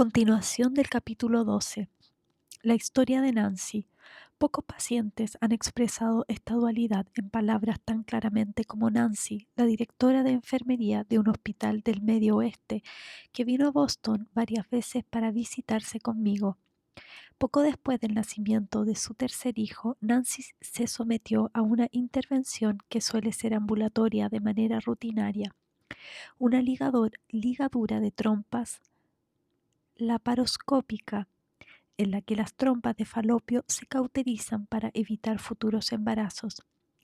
Continuación del capítulo 12. La historia de Nancy. Pocos pacientes han expresado esta dualidad en palabras tan claramente como Nancy, la directora de enfermería de un hospital del Medio Oeste, que vino a Boston varias veces para visitarse conmigo. Poco después del nacimiento de su tercer hijo, Nancy se sometió a una intervención que suele ser ambulatoria de manera rutinaria, una ligadura de trompas laparoscópica en la que las trompas de falopio se cauterizan para evitar futuros embarazos.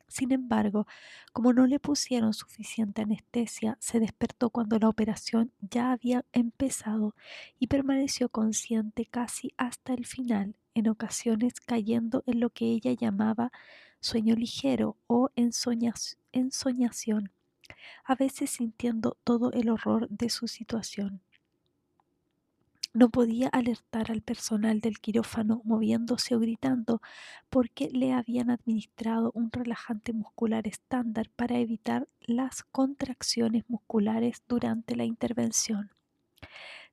Sin embargo, como no le pusieron suficiente anestesia, se despertó cuando la operación ya había empezado y permaneció consciente casi hasta el final, en ocasiones cayendo en lo que ella llamaba sueño ligero o ensoñación, a veces sintiendo todo el horror de su situación. No podía alertar al personal del quirófano moviéndose o gritando porque le habían administrado un relajante muscular estándar para evitar las contracciones musculares durante la intervención.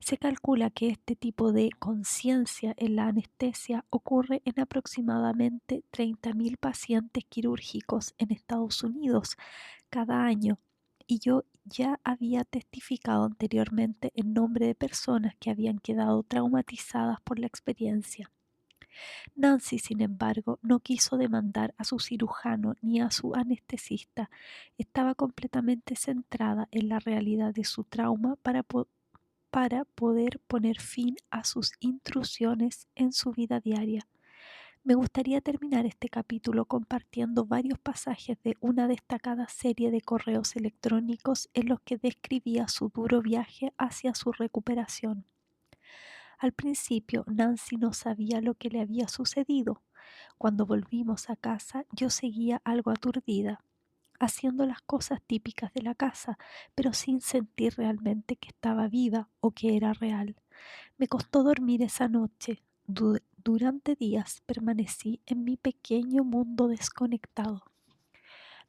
Se calcula que este tipo de conciencia en la anestesia ocurre en aproximadamente 30.000 pacientes quirúrgicos en Estados Unidos cada año, y yo ya había testificado anteriormente en nombre de personas que habían quedado traumatizadas por la experiencia. Nancy, sin embargo, no quiso demandar a su cirujano ni a su anestesista. Estaba completamente centrada en la realidad de su trauma para poder poner fin a sus intrusiones en su vida diaria. Me gustaría terminar este capítulo compartiendo varios pasajes de una destacada serie de correos electrónicos en los que describía su duro viaje hacia su recuperación. Al principio, Nancy no sabía lo que le había sucedido. Cuando volvimos a casa, yo seguía algo aturdida, haciendo las cosas típicas de la casa, pero sin sentir realmente que estaba viva o que era real. Me costó dormir esa noche. Durante días permanecí en mi pequeño mundo desconectado.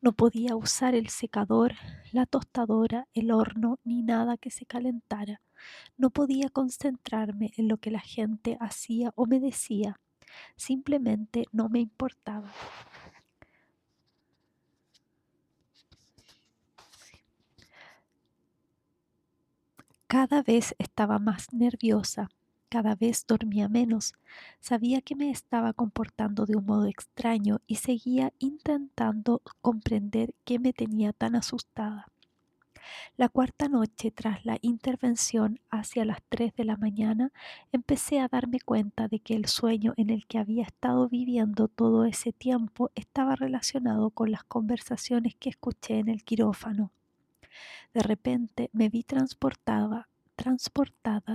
No podía usar el secador, la tostadora, el horno ni nada que se calentara. No podía concentrarme en lo que la gente hacía o me decía. Simplemente no me importaba. Cada vez estaba más nerviosa, cada vez dormía menos, sabía que me estaba comportando de un modo extraño y seguía intentando comprender qué me tenía tan asustada. La cuarta noche tras la intervención, hacia las 3 de la mañana, empecé a darme cuenta de que el sueño en el que había estado viviendo todo ese tiempo estaba relacionado con las conversaciones que escuché en el quirófano. De repente me vi transportada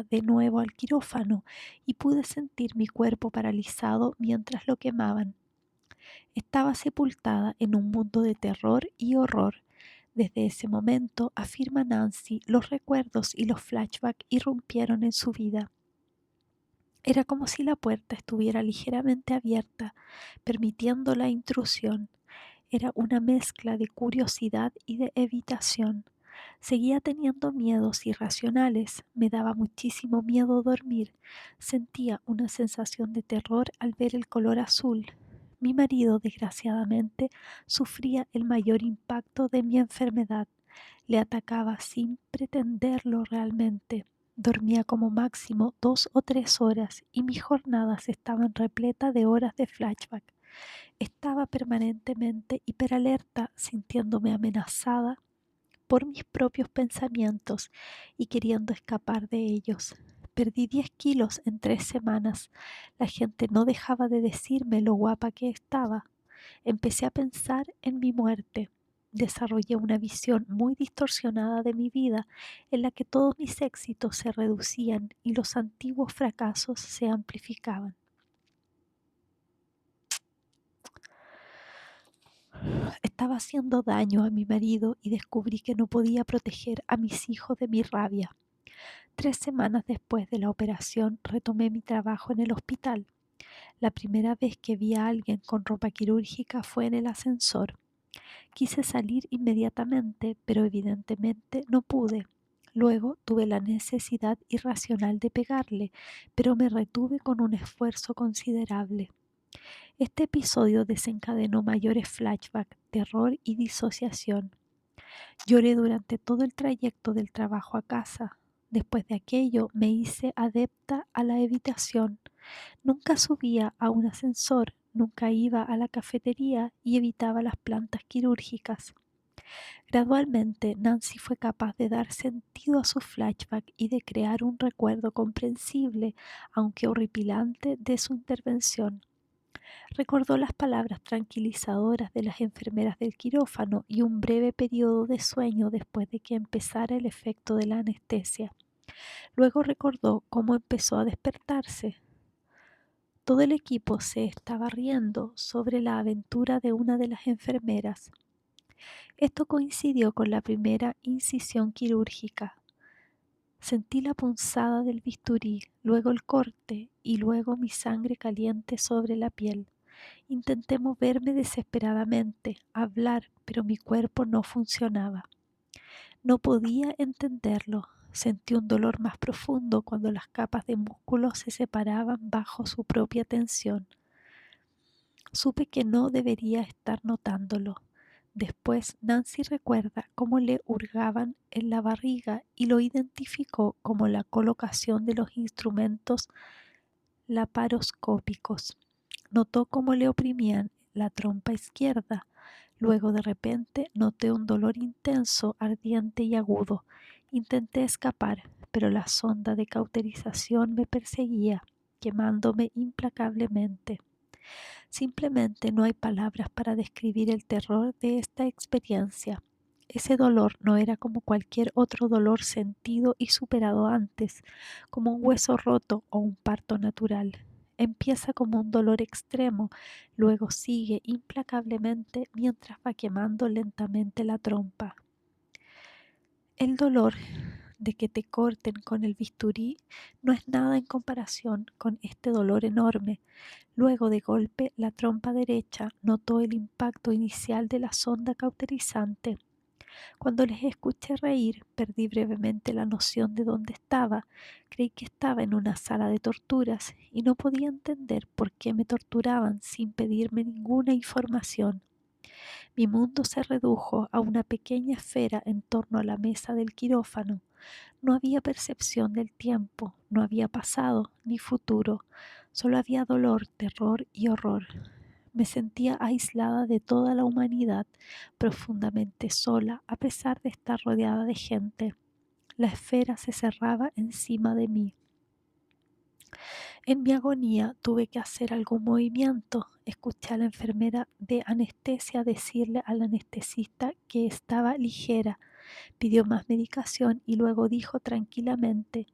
de nuevo al quirófano y pude sentir mi cuerpo paralizado mientras lo quemaban. Estaba sepultada en un mundo de terror y horror. Desde ese momento, afirma Nancy, los recuerdos y los flashbacks irrumpieron en su vida. Era como si la puerta estuviera ligeramente abierta, permitiendo la intrusión. Era una mezcla de curiosidad y de evitación. Seguía teniendo miedos irracionales, me daba muchísimo miedo dormir, sentía una sensación de terror al ver el color azul. Mi marido, desgraciadamente, sufría el mayor impacto de mi enfermedad. Le atacaba sin pretenderlo realmente. Dormía como máximo 2 o 3 horas y mis jornadas estaban repletas de horas de flashback. Estaba permanentemente hiperalerta, sintiéndome amenazada por mis propios pensamientos y queriendo escapar de ellos. Perdí 10 kilos en 3 semanas. La gente no dejaba de decirme lo guapa que estaba. Empecé a pensar en mi muerte. Desarrollé una visión muy distorsionada de mi vida, en la que todos mis éxitos se reducían y los antiguos fracasos se amplificaban. Estaba haciendo daño a mi marido y descubrí que no podía proteger a mis hijos de mi rabia. 3 semanas después de la operación retomé mi trabajo en el hospital. La primera vez que vi a alguien con ropa quirúrgica fue en el ascensor. Quise salir inmediatamente, pero evidentemente no pude. Luego tuve la necesidad irracional de pegarle, pero me retuve con un esfuerzo considerable. Este episodio desencadenó mayores flashbacks, terror y disociación. Lloré durante todo el trayecto del trabajo a casa. Después de aquello me hice adepta a la evitación. Nunca subía a un ascensor, nunca iba a la cafetería y evitaba las plantas quirúrgicas. Gradualmente, Nancy fue capaz de dar sentido a su flashback y de crear un recuerdo comprensible, aunque horripilante, de su intervención. Recordó las palabras tranquilizadoras de las enfermeras del quirófano y un breve periodo de sueño después de que empezara el efecto de la anestesia. Luego recordó cómo empezó a despertarse. Todo el equipo se estaba riendo sobre la aventura de una de las enfermeras. Esto coincidió con la primera incisión quirúrgica. Sentí la punzada del bisturí, luego el corte y luego mi sangre caliente sobre la piel. Intenté moverme desesperadamente, hablar, pero mi cuerpo no funcionaba. No podía entenderlo. Sentí un dolor más profundo cuando las capas de músculo se separaban bajo su propia tensión. Supe que no debería estar notándolo. Después Nancy recuerda cómo le hurgaban en la barriga y lo identificó como la colocación de los instrumentos laparoscópicos. Notó cómo le oprimían la trompa izquierda. Luego de repente noté un dolor intenso, ardiente y agudo. Intenté escapar, pero la sonda de cauterización me perseguía, quemándome implacablemente. Simplemente no hay palabras para describir el terror de esta experiencia. Ese dolor no era como cualquier otro dolor sentido y superado antes, como un hueso roto o un parto natural. Empieza como un dolor extremo, luego sigue implacablemente mientras va quemando lentamente la trompa. El dolor de que te corten con el bisturí no es nada en comparación con este dolor enorme. Luego de golpe, la trompa derecha notó el impacto inicial de la sonda cauterizante. Cuando les escuché reír, perdí brevemente la noción de dónde estaba. Creí que estaba en una sala de torturas y no podía entender por qué me torturaban sin pedirme ninguna información. Mi mundo se redujo a una pequeña esfera en torno a la mesa del quirófano. No había percepción del tiempo, no había pasado ni futuro, solo había dolor, terror y horror. Me sentía aislada de toda la humanidad, profundamente sola a pesar de estar rodeada de gente. La esfera se cerraba encima de mí. En mi agonía tuve que hacer algún movimiento. Escuché a la enfermera de anestesia decirle al anestesista que estaba ligera. Pidió más medicación y luego dijo tranquilamente: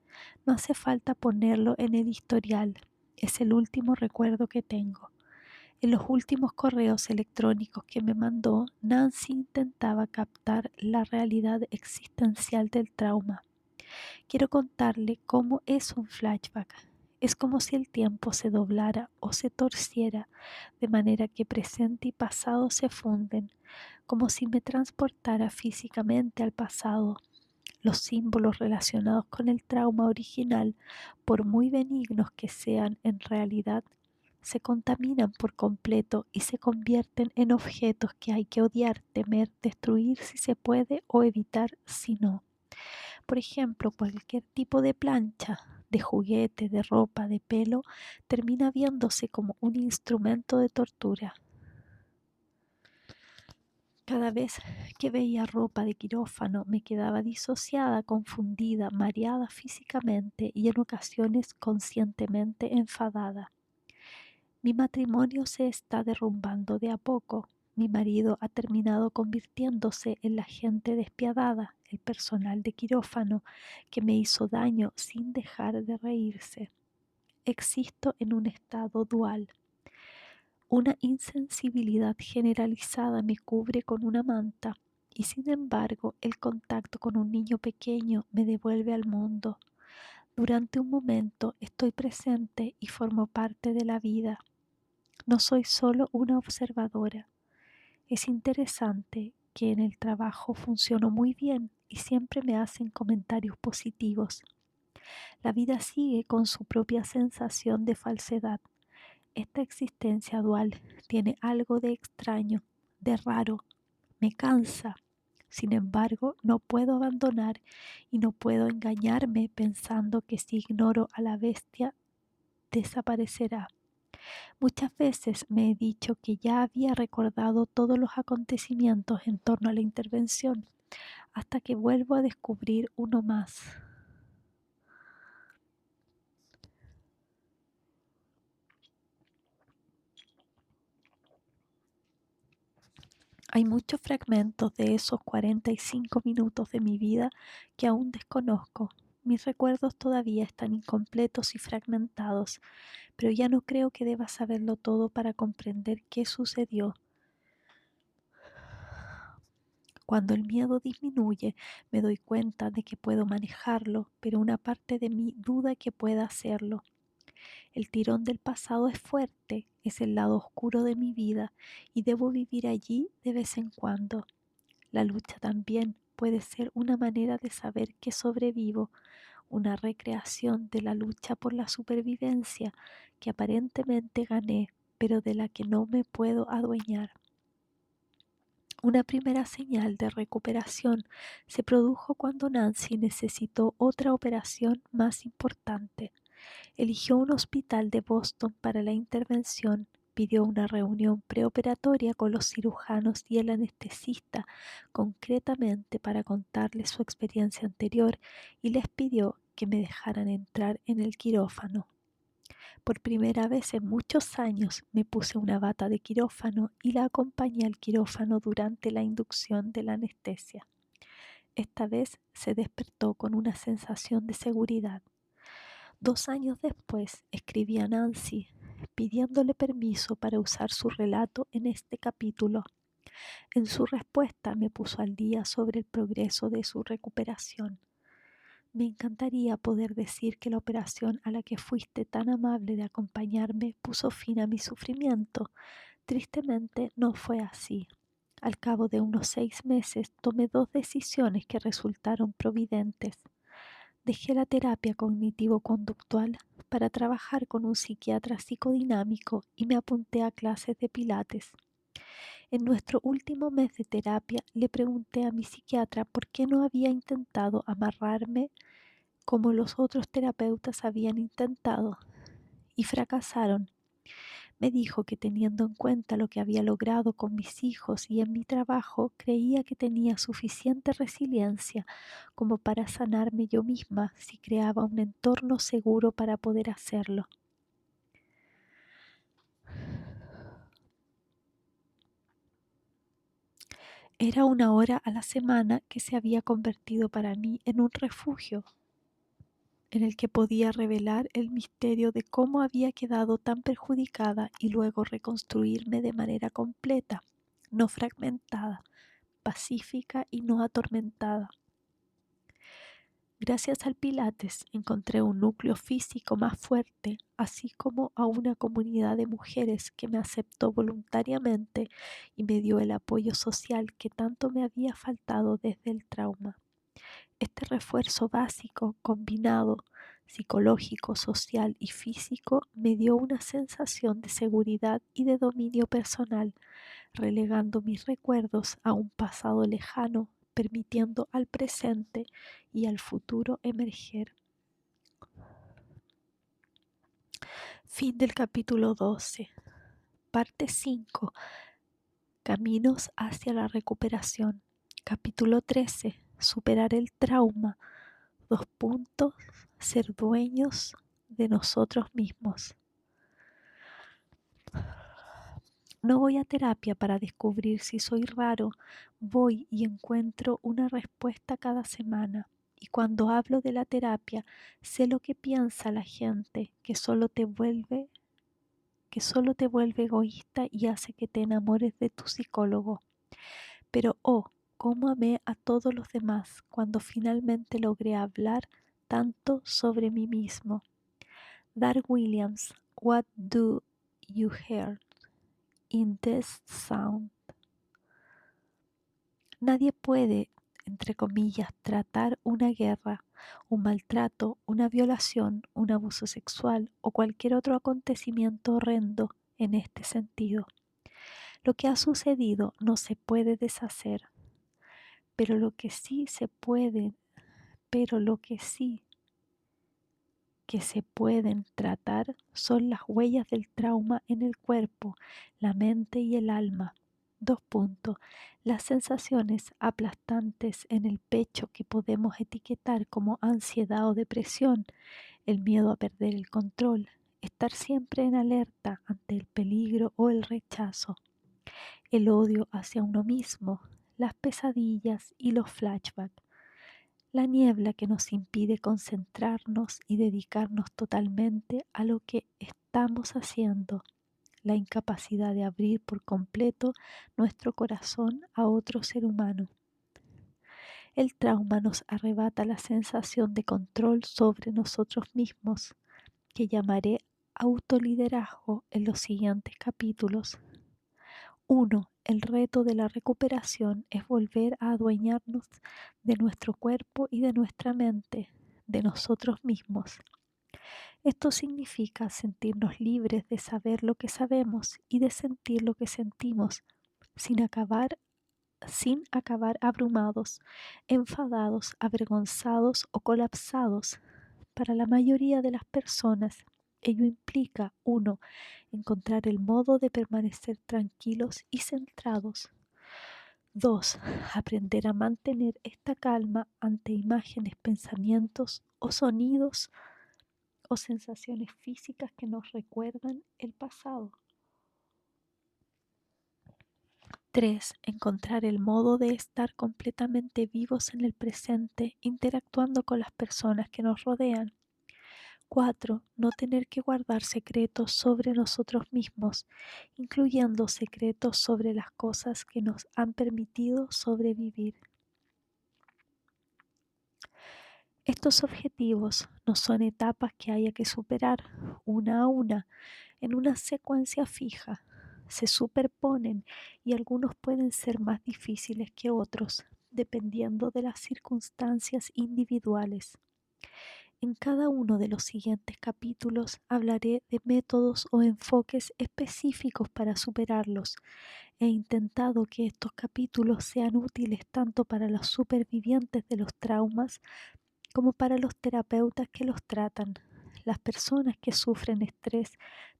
no hace falta ponerlo en el historial. Es el último recuerdo que tengo. En los últimos correos electrónicos que me mandó, Nancy intentaba captar la realidad existencial del trauma. Quiero contarle cómo es un flashback. Es como si el tiempo se doblara o se torciera, de manera que presente y pasado se funden, como si me transportara físicamente al pasado. Los símbolos relacionados con el trauma original, por muy benignos que sean en realidad, se contaminan por completo y se convierten en objetos que hay que odiar, temer, destruir si se puede o evitar si no. Por ejemplo, cualquier tipo de plancha, de juguete, de ropa, de pelo, termina viéndose como un instrumento de tortura. Cada vez que veía ropa de quirófano me quedaba disociada, confundida, mareada físicamente y en ocasiones conscientemente enfadada. Mi matrimonio se está derrumbando de a poco. Mi marido ha terminado convirtiéndose en la gente despiadada, el personal de quirófano que me hizo daño sin dejar de reírse. Existo en un estado dual. Una insensibilidad generalizada me cubre con una manta y sin embargo el contacto con un niño pequeño me devuelve al mundo. Durante un momento estoy presente y formo parte de la vida. No soy solo una observadora. Es interesante que en el trabajo funciono muy bien y y siempre me hacen comentarios positivos. La vida sigue con su propia sensación de falsedad. Esta existencia dual tiene algo de extraño, de raro, me cansa. Sin embargo, no puedo abandonar y no puedo engañarme pensando que si ignoro a la bestia, desaparecerá. Muchas veces me he dicho que ya había recordado todos los acontecimientos en torno a la intervención, hasta que vuelvo a descubrir uno más. Hay muchos fragmentos de esos 45 minutos de mi vida que aún desconozco. Mis recuerdos todavía están incompletos y fragmentados, pero ya no creo que deba saberlo todo para comprender qué sucedió. Cuando el miedo disminuye, me doy cuenta de que puedo manejarlo, pero una parte de mí duda que pueda hacerlo. El tirón del pasado es fuerte, es el lado oscuro de mi vida y debo vivir allí de vez en cuando. La lucha también puede ser una manera de saber que sobrevivo, una recreación de la lucha por la supervivencia que aparentemente gané, pero de la que no me puedo adueñar. Una primera señal de recuperación se produjo cuando Nancy necesitó otra operación más importante. Eligió un hospital de Boston para la intervención, pidió una reunión preoperatoria con los cirujanos y el anestesista, concretamente para contarles su experiencia anterior, y les pidió que me dejaran entrar en el quirófano. Por primera vez en muchos años me puse una bata de quirófano y la acompañé al quirófano durante la inducción de la anestesia. Esta vez se despertó con una sensación de seguridad. 2 años después escribí a Nancy pidiéndole permiso para usar su relato en este capítulo. En su respuesta me puso al día sobre el progreso de su recuperación. Me encantaría poder decir que la operación a la que fuiste tan amable de acompañarme puso fin a mi sufrimiento. Tristemente no fue así. Al cabo de unos 6 meses tomé 2 decisiones que resultaron providentes. Dejé la terapia cognitivo-conductual para trabajar con un psiquiatra psicodinámico y me apunté a clases de pilates. En nuestro último mes de terapia le pregunté a mi psiquiatra por qué no había intentado amarrarme como los otros terapeutas habían intentado y fracasaron. Me dijo que teniendo en cuenta lo que había logrado con mis hijos y en mi trabajo, creía que tenía suficiente resiliencia como para sanarme yo misma si creaba un entorno seguro para poder hacerlo. Era una hora a la semana que se había convertido para mí en un refugio en el que podía revelar el misterio de cómo había quedado tan perjudicada y luego reconstruirme de manera completa, no fragmentada, pacífica y no atormentada. Gracias al Pilates encontré un núcleo físico más fuerte, así como a una comunidad de mujeres que me aceptó voluntariamente y me dio el apoyo social que tanto me había faltado desde el trauma. Este refuerzo básico, combinado, psicológico, social y físico, me dio una sensación de seguridad y de dominio personal, relegando mis recuerdos a un pasado lejano, permitiendo al presente y al futuro emerger. Fin del capítulo 12. Parte 5. Caminos hacia la recuperación. Capítulo 13. Superar el trauma. 2 puntos. Ser dueños de nosotros mismos. No voy a terapia para descubrir si soy raro, voy y encuentro una respuesta cada semana. Y cuando hablo de la terapia, sé lo que piensa la gente, que solo te vuelve egoísta y hace que te enamores de tu psicólogo. Pero cómo amé a todos los demás cuando finalmente logré hablar tanto sobre mí mismo. Dar Williams, What Do You Hear in This Sound? Nadie puede entre comillas, tratar una guerra, un maltrato, una violación, un abuso sexual o cualquier otro acontecimiento horrendo en este sentido. Lo que ha sucedido no se puede deshacer, pero lo que sí se puede, pero lo que se pueden tratar son las huellas del trauma en el cuerpo, la mente y el alma. 2 puntos. Las sensaciones aplastantes en el pecho que podemos etiquetar como ansiedad o depresión, el miedo a perder el control, estar siempre en alerta ante el peligro o el rechazo, el odio hacia uno mismo, las pesadillas y los flashbacks, la niebla que nos impide concentrarnos y dedicarnos totalmente a lo que estamos haciendo, la incapacidad de abrir por completo nuestro corazón a otro ser humano. El trauma nos arrebata la sensación de control sobre nosotros mismos, que llamaré autoliderazgo en los siguientes capítulos. 1. El reto de la recuperación es volver a adueñarnos de nuestro cuerpo y de nuestra mente, de nosotros mismos. Esto significa sentirnos libres de saber lo que sabemos y de sentir lo que sentimos, sin acabar abrumados, enfadados, avergonzados o colapsados. Para la mayoría de las personas, ello implica 1. Encontrar el modo de permanecer tranquilos y centrados. 2. Aprender a mantener esta calma ante imágenes, pensamientos o sonidos o sensaciones físicas que nos recuerdan el pasado. 3. Encontrar el modo de estar completamente vivos en el presente, interactuando con las personas que nos rodean. 4. No tener que guardar secretos sobre nosotros mismos, incluyendo secretos sobre las cosas que nos han permitido sobrevivir. Estos objetivos no son etapas que haya que superar una a una en una secuencia fija. Se superponen y algunos pueden ser más difíciles que otros, dependiendo de las circunstancias individuales. En cada uno de los siguientes capítulos hablaré de métodos o enfoques específicos para superarlos. He intentado que estos capítulos sean útiles tanto para los supervivientes de los traumas como para los terapeutas que los tratan. Las personas que sufren estrés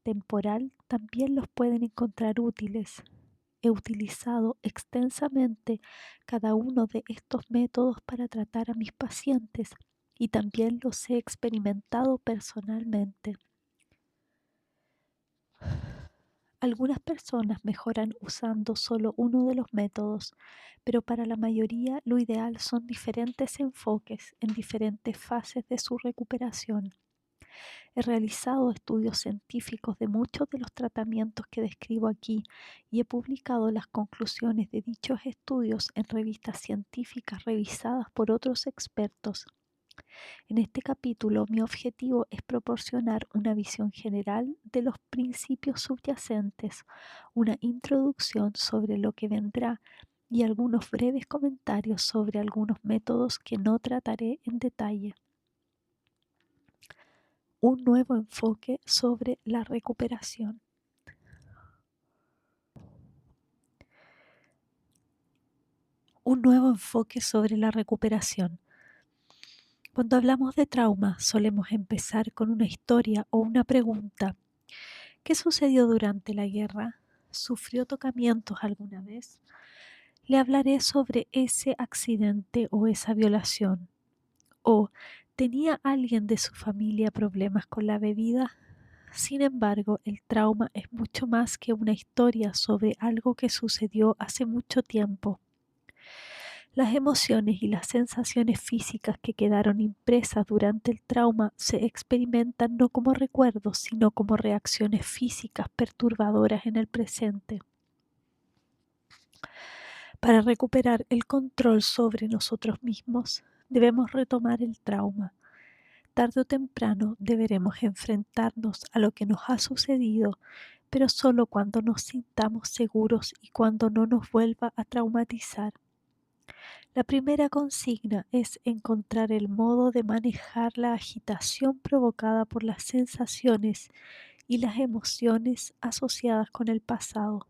temporal también los pueden encontrar útiles. He utilizado extensamente cada uno de estos métodos para tratar a mis pacientes y también los he experimentado personalmente. Algunas personas mejoran usando solo uno de los métodos, pero para la mayoría lo ideal son diferentes enfoques en diferentes fases de su recuperación. He realizado estudios científicos de muchos de los tratamientos que describo aquí y he publicado las conclusiones de dichos estudios en revistas científicas revisadas por otros expertos. En este capítulo, mi objetivo es proporcionar una visión general de los principios subyacentes, una introducción sobre lo que vendrá y algunos breves comentarios sobre algunos métodos que no trataré en detalle. Un nuevo enfoque sobre la recuperación. Un nuevo enfoque sobre la recuperación. Cuando hablamos de trauma, solemos empezar con una historia o una pregunta. ¿Qué sucedió durante la guerra? ¿Sufrió tocamientos alguna vez? Le hablaré sobre ese accidente o esa violación. ¿O tenía alguien de su familia problemas con la bebida? Sin embargo, el trauma es mucho más que una historia sobre algo que sucedió hace mucho tiempo. Las emociones y las sensaciones físicas que quedaron impresas durante el trauma se experimentan no como recuerdos, sino como reacciones físicas perturbadoras en el presente. Para recuperar el control sobre nosotros mismos, debemos retomar el trauma. Tarde o temprano deberemos enfrentarnos a lo que nos ha sucedido, pero solo cuando nos sintamos seguros y cuando no nos vuelva a traumatizar. La primera consigna es encontrar el modo de manejar la agitación provocada por las sensaciones y las emociones asociadas con el pasado.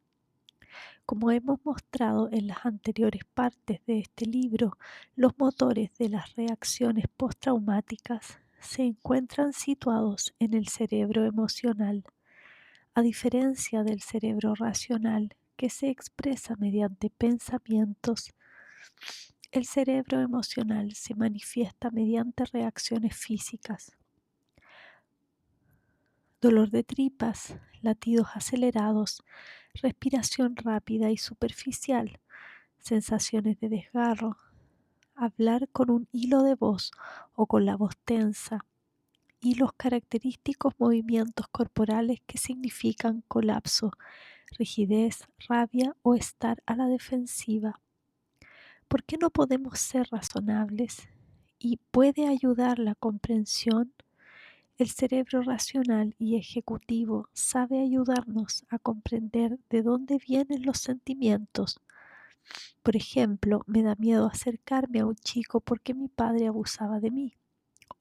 Como hemos mostrado en las anteriores partes de este libro, los motores de las reacciones postraumáticas se encuentran situados en el cerebro emocional, a diferencia del cerebro racional, que se expresa mediante pensamientos. El cerebro emocional se manifiesta mediante reacciones físicas: dolor de tripas, latidos acelerados, respiración rápida y superficial, sensaciones de desgarro, hablar con un hilo de voz o con la voz tensa, y los característicos movimientos corporales que significan colapso, rigidez, rabia o estar a la defensiva. ¿Por qué no podemos ser razonables? ¿Y puede ayudar la comprensión? El cerebro racional y ejecutivo sabe ayudarnos a comprender de dónde vienen los sentimientos. Por ejemplo, me da miedo acercarme a un chico porque mi padre abusaba de mí.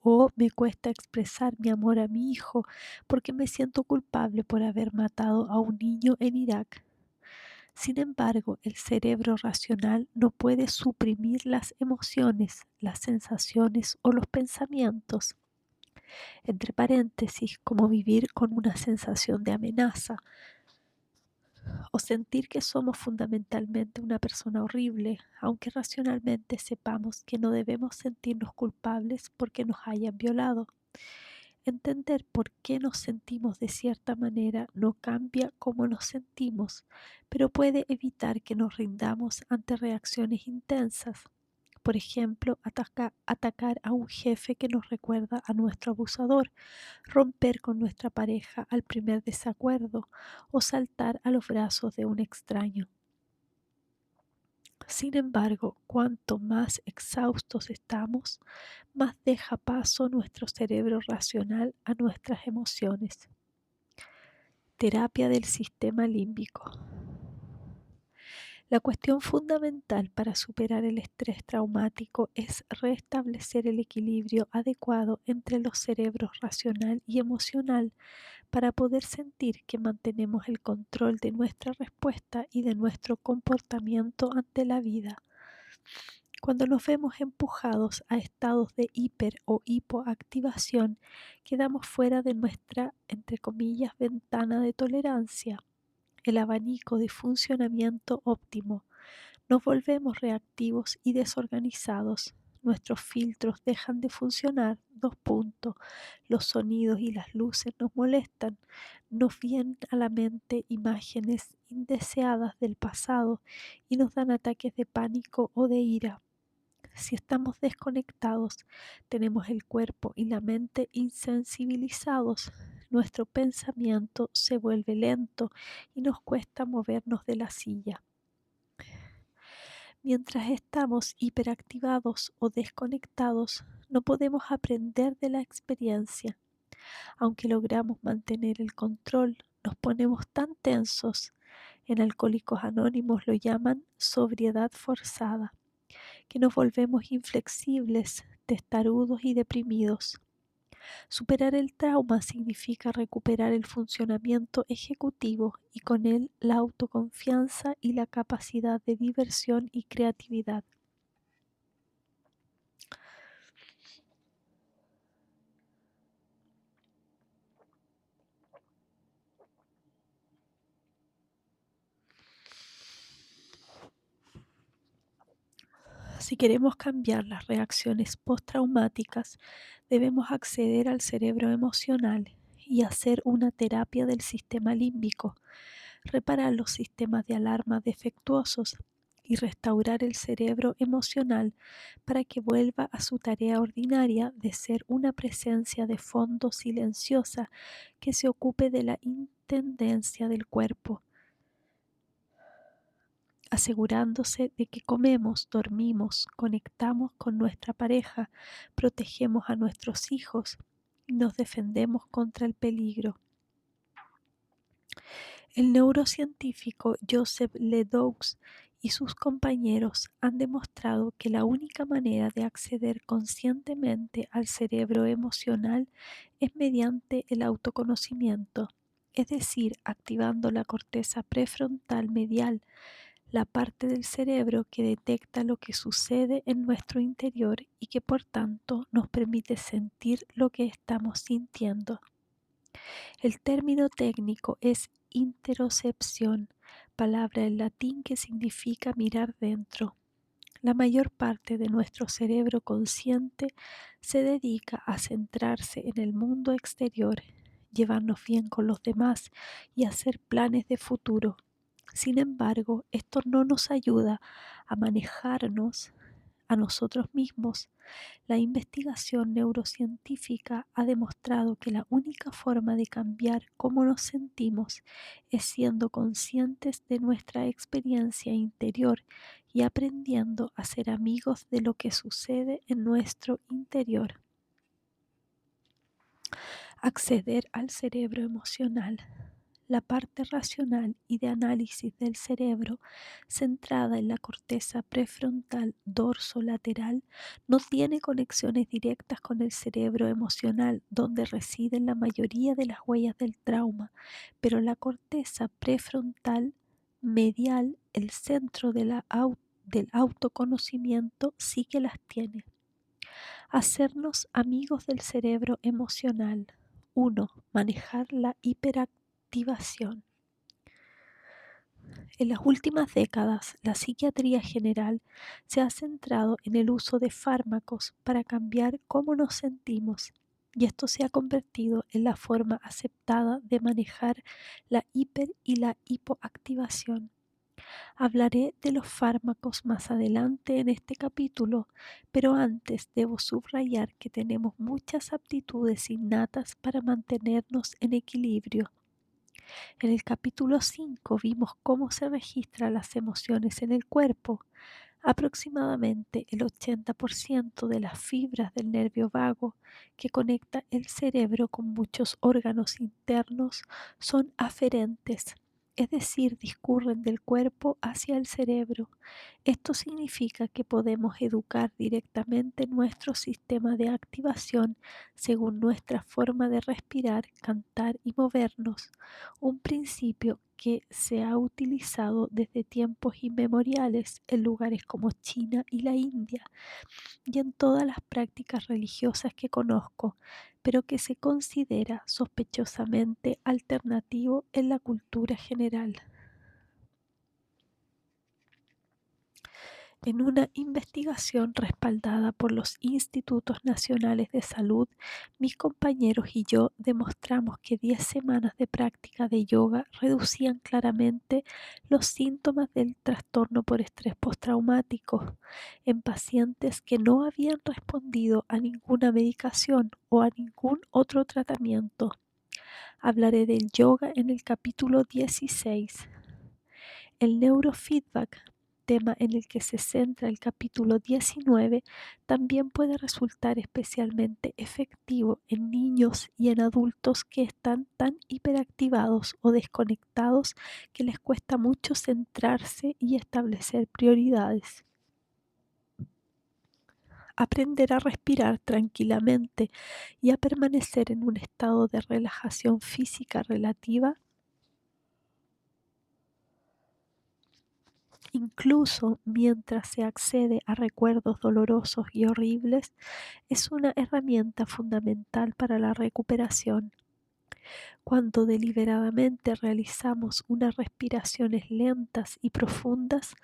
O me cuesta expresar mi amor a mi hijo porque me siento culpable por haber matado a un niño en Irak. Sin embargo, el cerebro racional no puede suprimir las emociones, las sensaciones o los pensamientos. Entre paréntesis, como vivir con una sensación de amenaza o sentir que somos fundamentalmente una persona horrible, aunque racionalmente sepamos que no debemos sentirnos culpables porque nos hayan violado. Entender por qué nos sentimos de cierta manera no cambia cómo nos sentimos, pero puede evitar que nos rindamos ante reacciones intensas. Por ejemplo, atacar a un jefe que nos recuerda a nuestro abusador, romper con nuestra pareja al primer desacuerdo o saltar a los brazos de un extraño. Sin embargo, cuanto más exhaustos estamos, más deja paso nuestro cerebro racional a nuestras emociones. Terapia del sistema límbico. La cuestión fundamental para superar el estrés traumático es restablecer el equilibrio adecuado entre los cerebros racional y emocional para poder sentir que mantenemos el control de nuestra respuesta y de nuestro comportamiento ante la vida. Cuando nos vemos empujados a estados de hiper o hipoactivación, quedamos fuera de nuestra, entre comillas, ventana de tolerancia, el abanico de funcionamiento óptimo. Nos volvemos reactivos y desorganizados. Nuestros filtros dejan de funcionar. Los sonidos y las luces nos molestan. Nos vienen a la mente imágenes indeseadas del pasado y nos dan ataques de pánico o de ira. Si estamos desconectados, tenemos el cuerpo y la mente insensibilizados. Nuestro pensamiento se vuelve lento y nos cuesta movernos de la silla. Mientras estamos hiperactivados o desconectados, no podemos aprender de la experiencia. Aunque logramos mantener el control, nos ponemos tan tensos. En Alcohólicos Anónimos lo llaman sobriedad forzada, que nos volvemos inflexibles, testarudos y deprimidos. Superar el trauma significa recuperar el funcionamiento ejecutivo y con él la autoconfianza y la capacidad de diversión y creatividad. Si queremos cambiar las reacciones postraumáticas, debemos acceder al cerebro emocional y hacer una terapia del sistema límbico, reparar los sistemas de alarma defectuosos y restaurar el cerebro emocional para que vuelva a su tarea ordinaria de ser una presencia de fondo silenciosa que se ocupe de la intendencia del cuerpo, asegurándose de que comemos, dormimos, conectamos con nuestra pareja, protegemos a nuestros hijos y nos defendemos contra el peligro. El neurocientífico Joseph Ledoux y sus compañeros han demostrado que la única manera de acceder conscientemente al cerebro emocional es mediante el autoconocimiento, es decir, activando la corteza prefrontal medial, la parte del cerebro que detecta lo que sucede en nuestro interior y que por tanto nos permite sentir lo que estamos sintiendo. El término técnico es interocepción, palabra en latín que significa mirar dentro. La mayor parte de nuestro cerebro consciente se dedica a centrarse en el mundo exterior, llevarnos bien con los demás y hacer planes de futuro. Sin embargo, esto no nos ayuda a manejarnos a nosotros mismos. La investigación neurocientífica ha demostrado que la única forma de cambiar cómo nos sentimos es siendo conscientes de nuestra experiencia interior y aprendiendo a ser amigos de lo que sucede en nuestro interior. Acceder al cerebro emocional. La parte racional y de análisis del cerebro, centrada en la corteza prefrontal dorsolateral, no tiene conexiones directas con el cerebro emocional, donde residen la mayoría de las huellas del trauma, pero la corteza prefrontal medial, el centro del autoconocimiento, sí que las tiene. Hacernos amigos del cerebro emocional. 1. Manejar la hiperactivación. En las últimas décadas, la psiquiatría general se ha centrado en el uso de fármacos para cambiar cómo nos sentimos, y esto se ha convertido en la forma aceptada de manejar la hiper y la hipoactivación. Hablaré de los fármacos más adelante en este capítulo, pero antes debo subrayar que tenemos muchas aptitudes innatas para mantenernos en equilibrio. En el capítulo 5 vimos cómo se registran las emociones en el cuerpo. Aproximadamente el 80% de las fibras del nervio vago que conecta el cerebro con muchos órganos internos son aferentes, es decir, discurren del cuerpo hacia el cerebro. Esto significa que podemos educar directamente nuestro sistema de activación según nuestra forma de respirar, cantar y movernos, un principio que se ha utilizado desde tiempos inmemoriales en lugares como China y la India y en todas las prácticas religiosas que conozco, pero que se considera sospechosamente alternativo en la cultura general. En una investigación respaldada por los Institutos Nacionales de Salud, mis compañeros y yo demostramos que 10 semanas de práctica de yoga reducían claramente los síntomas del trastorno por estrés postraumático en pacientes que no habían respondido a ninguna medicación o a ningún otro tratamiento. Hablaré del yoga en el capítulo 16. El neurofeedback, tema en el que se centra el capítulo 19, también puede resultar especialmente efectivo en niños y en adultos que están tan hiperactivados o desconectados que les cuesta mucho centrarse y establecer prioridades. Aprender a respirar tranquilamente y a permanecer en un estado de relajación física relativa, incluso mientras se accede a recuerdos dolorosos y horribles, es una herramienta fundamental para la recuperación. Cuando deliberadamente realizamos unas respiraciones lentas y profundas,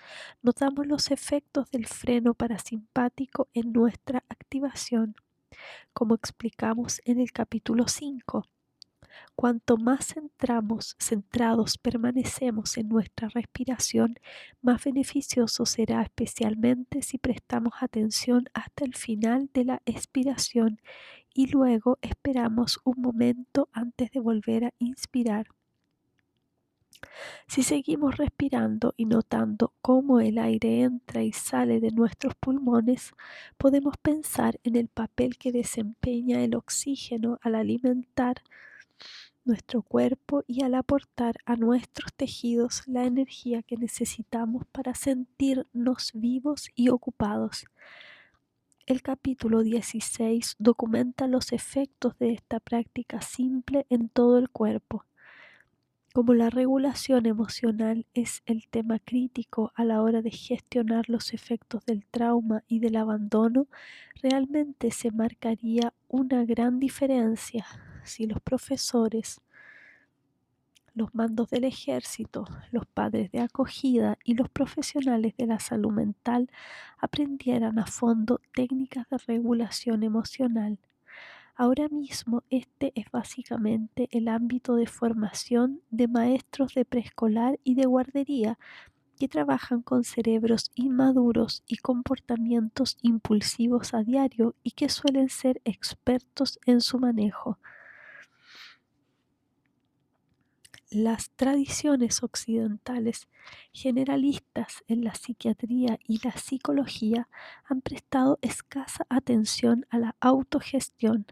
notamos los efectos del freno parasimpático en nuestra activación, como explicamos en el capítulo 5. Cuanto más centrados permanecemos en nuestra respiración, más beneficioso será, especialmente si prestamos atención hasta el final de la expiración y luego esperamos un momento antes de volver a inspirar. Si seguimos respirando y notando cómo el aire entra y sale de nuestros pulmones, podemos pensar en el papel que desempeña el oxígeno al alimentar nuestro cuerpo y al aportar a nuestros tejidos la energía que necesitamos para sentirnos vivos y ocupados. El capítulo 16 documenta los efectos de esta práctica simple en todo el cuerpo. Como la regulación emocional es el tema crítico a la hora de gestionar los efectos del trauma y del abandono, realmente se marcaría una gran diferencia si los profesores, los mandos del ejército, los padres de acogida y los profesionales de la salud mental aprendieran a fondo técnicas de regulación emocional. Ahora mismo este es básicamente el ámbito de formación de maestros de preescolar y de guardería que trabajan con cerebros inmaduros y comportamientos impulsivos a diario y que suelen ser expertos en su manejo. Las tradiciones occidentales generalistas en la psiquiatría y la psicología han prestado escasa atención a la autogestión.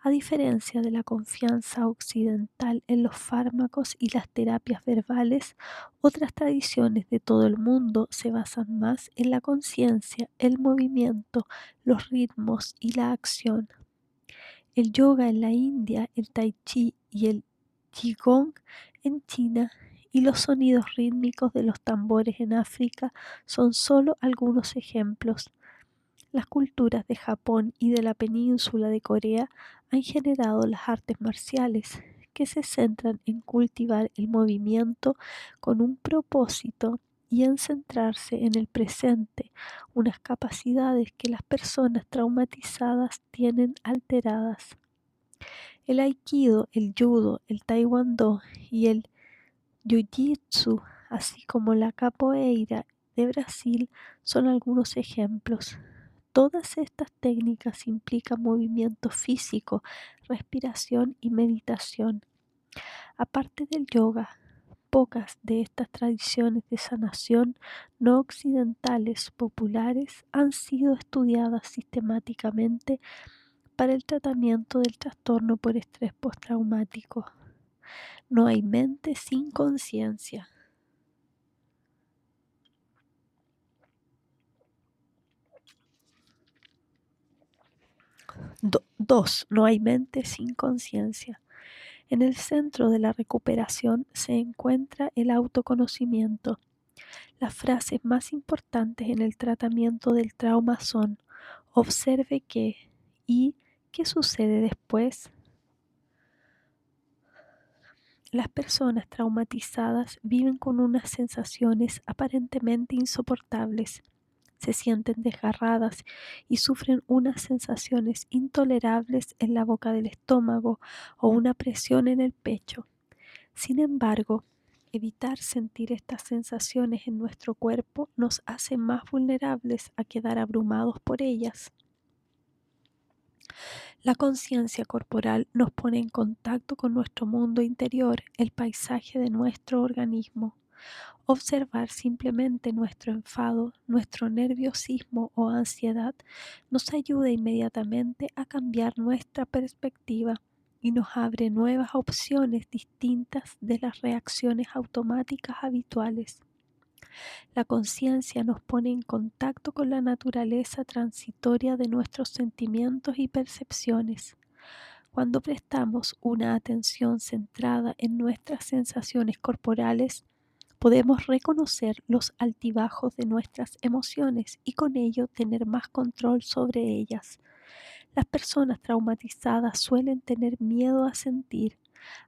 A diferencia de la confianza occidental en los fármacos y las terapias verbales, otras tradiciones de todo el mundo se basan más en la conciencia, el movimiento, los ritmos y la acción. El yoga en la India, el tai chi y el qigong en China y los sonidos rítmicos de los tambores en África son solo algunos ejemplos. Las culturas de Japón y de la península de Corea han generado las artes marciales, que se centran en cultivar el movimiento con un propósito y en centrarse en el presente, unas capacidades que las personas traumatizadas tienen alteradas. El aikido, el judo, el taekwondo y el jiu-jitsu, así como la capoeira de Brasil, son algunos ejemplos. Todas estas técnicas implican movimiento físico, respiración y meditación. Aparte del yoga, pocas de estas tradiciones de sanación no occidentales populares han sido estudiadas sistemáticamente para el tratamiento del trastorno por estrés postraumático. No hay mente sin conciencia. 2. No hay mente sin conciencia. En el centro de la recuperación se encuentra el autoconocimiento. Las frases más importantes en el tratamiento del trauma son: observe qué y qué sucede después. Las personas traumatizadas viven con unas sensaciones aparentemente insoportables. Se sienten desgarradas y sufren unas sensaciones intolerables en la boca del estómago o una presión en el pecho. Sin embargo, evitar sentir estas sensaciones en nuestro cuerpo nos hace más vulnerables a quedar abrumados por ellas. La conciencia corporal nos pone en contacto con nuestro mundo interior, el paisaje de nuestro organismo. Observar simplemente nuestro enfado, nuestro nerviosismo o ansiedad nos ayuda inmediatamente a cambiar nuestra perspectiva y nos abre nuevas opciones distintas de las reacciones automáticas habituales. La conciencia nos pone en contacto con la naturaleza transitoria de nuestros sentimientos y percepciones. Cuando prestamos una atención centrada en nuestras sensaciones corporales, podemos reconocer los altibajos de nuestras emociones y con ello tener más control sobre ellas. Las personas traumatizadas suelen tener miedo a sentir.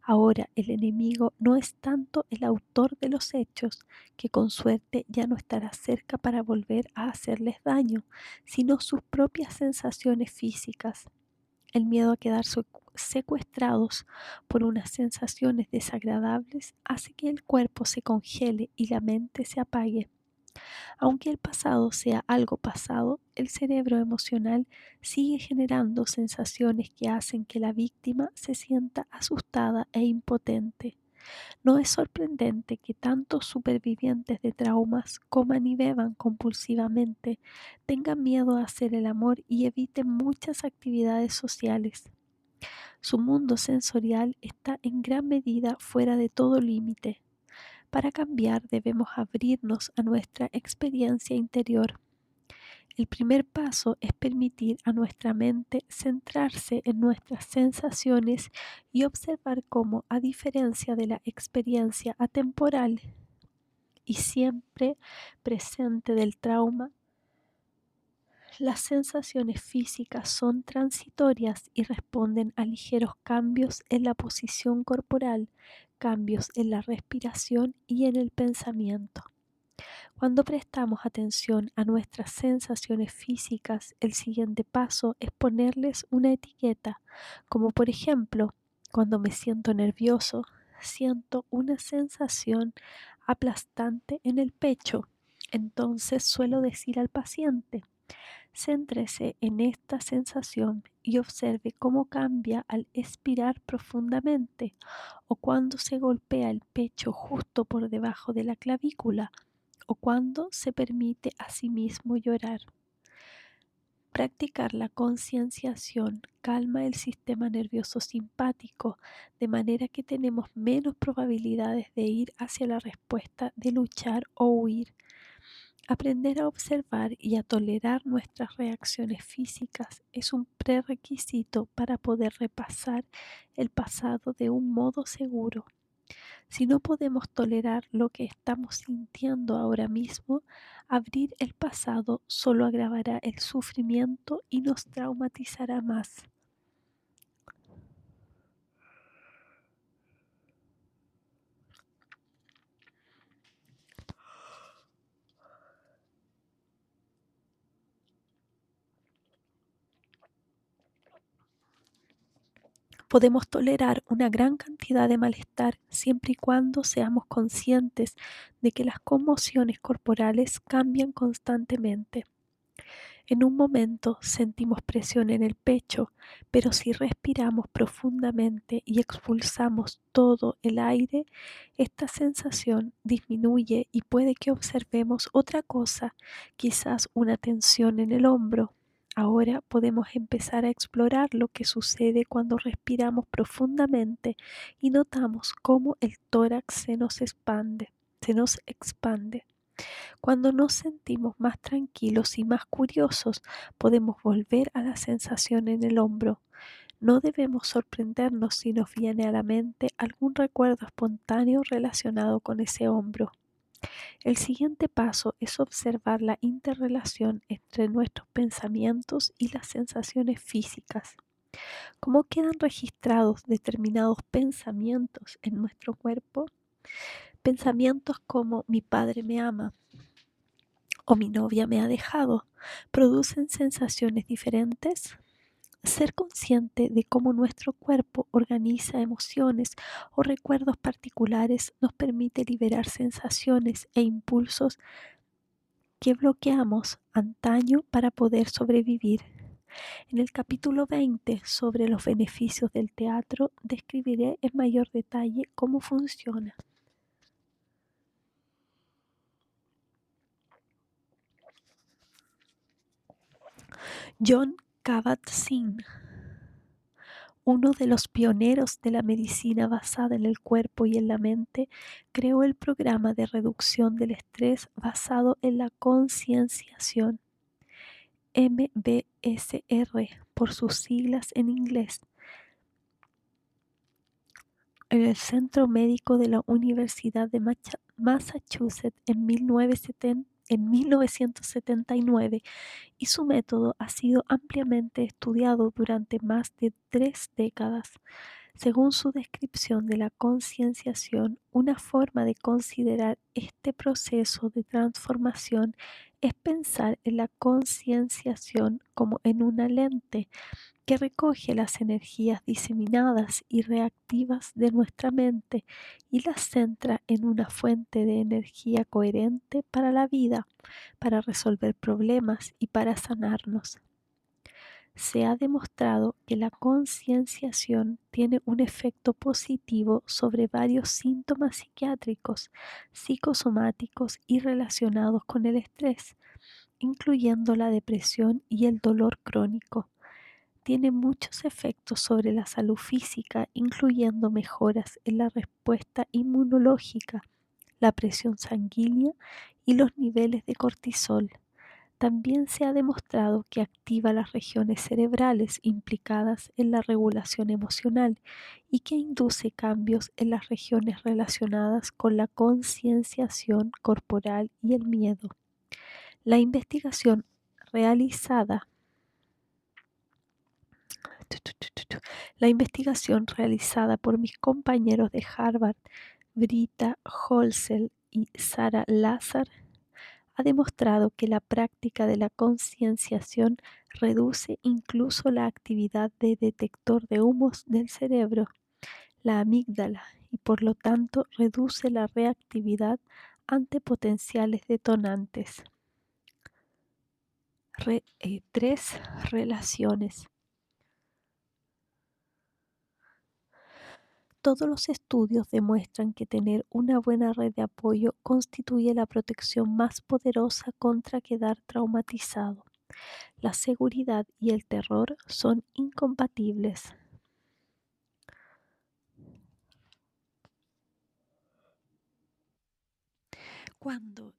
Ahora el enemigo no es tanto el autor de los hechos, que con suerte ya no estará cerca para volver a hacerles daño, sino sus propias sensaciones físicas. El miedo a quedar secuestrados por unas sensaciones desagradables hace que el cuerpo se congele y la mente se apague. Aunque el pasado sea algo pasado, el cerebro emocional sigue generando sensaciones que hacen que la víctima se sienta asustada e impotente. No es sorprendente que tantos supervivientes de traumas coman y beban compulsivamente, tengan miedo a hacer el amor y eviten muchas actividades sociales. Su mundo sensorial está en gran medida fuera de todo límite. Para cambiar debemos abrirnos a nuestra experiencia interior. El primer paso es permitir a nuestra mente centrarse en nuestras sensaciones y observar cómo, a diferencia de la experiencia atemporal y siempre presente del trauma, las sensaciones físicas son transitorias y responden a ligeros cambios en la posición corporal, cambios en la respiración y en el pensamiento. Cuando prestamos atención a nuestras sensaciones físicas, el siguiente paso es ponerles una etiqueta, como por ejemplo, cuando me siento nervioso, siento una sensación aplastante en el pecho. Entonces suelo decir al paciente: céntrese en esta sensación y observe cómo cambia al expirar profundamente o cuando se golpea el pecho justo por debajo de la clavícula o cuando se permite a sí mismo llorar. Practicar la concienciación calma el sistema nervioso simpático, de manera que tenemos menos probabilidades de ir hacia la respuesta de luchar o huir. Aprender a observar y a tolerar nuestras reacciones físicas es un prerequisito para poder repasar el pasado de un modo seguro. Si no podemos tolerar lo que estamos sintiendo ahora mismo, abrir el pasado solo agravará el sufrimiento y nos traumatizará más. Podemos tolerar una gran cantidad de malestar siempre y cuando seamos conscientes de que las conmociones corporales cambian constantemente. En un momento sentimos presión en el pecho, pero si respiramos profundamente y expulsamos todo el aire, esta sensación disminuye y puede que observemos otra cosa, quizás una tensión en el hombro. Ahora podemos empezar a explorar lo que sucede cuando respiramos profundamente y notamos cómo el tórax se nos expande. Cuando nos sentimos más tranquilos y más curiosos, podemos volver a la sensación en el hombro. No debemos sorprendernos si nos viene a la mente algún recuerdo espontáneo relacionado con ese hombro. El siguiente paso es observar la interrelación entre nuestros pensamientos y las sensaciones físicas. ¿Cómo quedan registrados determinados pensamientos en nuestro cuerpo? Pensamientos como mi padre me ama o mi novia me ha dejado, ¿producen sensaciones diferentes? Ser consciente de cómo nuestro cuerpo organiza emociones o recuerdos particulares nos permite liberar sensaciones e impulsos que bloqueamos antaño para poder sobrevivir. En el capítulo 20 sobre los beneficios del teatro describiré en mayor detalle cómo funciona. John Kabat-Zinn, uno de los pioneros de la medicina basada en el cuerpo y en la mente, creó el programa de reducción del estrés basado en la concienciación, MBSR por sus siglas en inglés, en el Centro Médico de la Universidad de Massachusetts en 1979, y su método ha sido ampliamente estudiado durante más de 3 décadas. Según su descripción de la concienciación, una forma de considerar este proceso de transformación es pensar en la concienciación como en una lente que recoge las energías diseminadas y reactivas de nuestra mente y las centra en una fuente de energía coherente para la vida, para resolver problemas y para sanarnos. Se ha demostrado que la concienciación tiene un efecto positivo sobre varios síntomas psiquiátricos, psicosomáticos y relacionados con el estrés, incluyendo la depresión y el dolor crónico. tiene muchos efectos sobre la salud física, incluyendo mejoras en la respuesta inmunológica, la presión sanguínea y los niveles de cortisol. También se ha demostrado que activa las regiones cerebrales implicadas en la regulación emocional y que induce cambios en las regiones relacionadas con la concienciación corporal y el miedo. La investigación realizada La investigación realizada por mis compañeros de Harvard, Britta Holzel y Sarah Lazar, ha demostrado que la práctica de la concienciación reduce incluso la actividad de detector de humos del cerebro, la amígdala, y por lo tanto reduce la reactividad ante potenciales detonantes. 3. Relaciones. Todos los estudios demuestran que tener una buena red de apoyo constituye la protección más poderosa contra quedar traumatizado. La seguridad y el terror son incompatibles. Cuando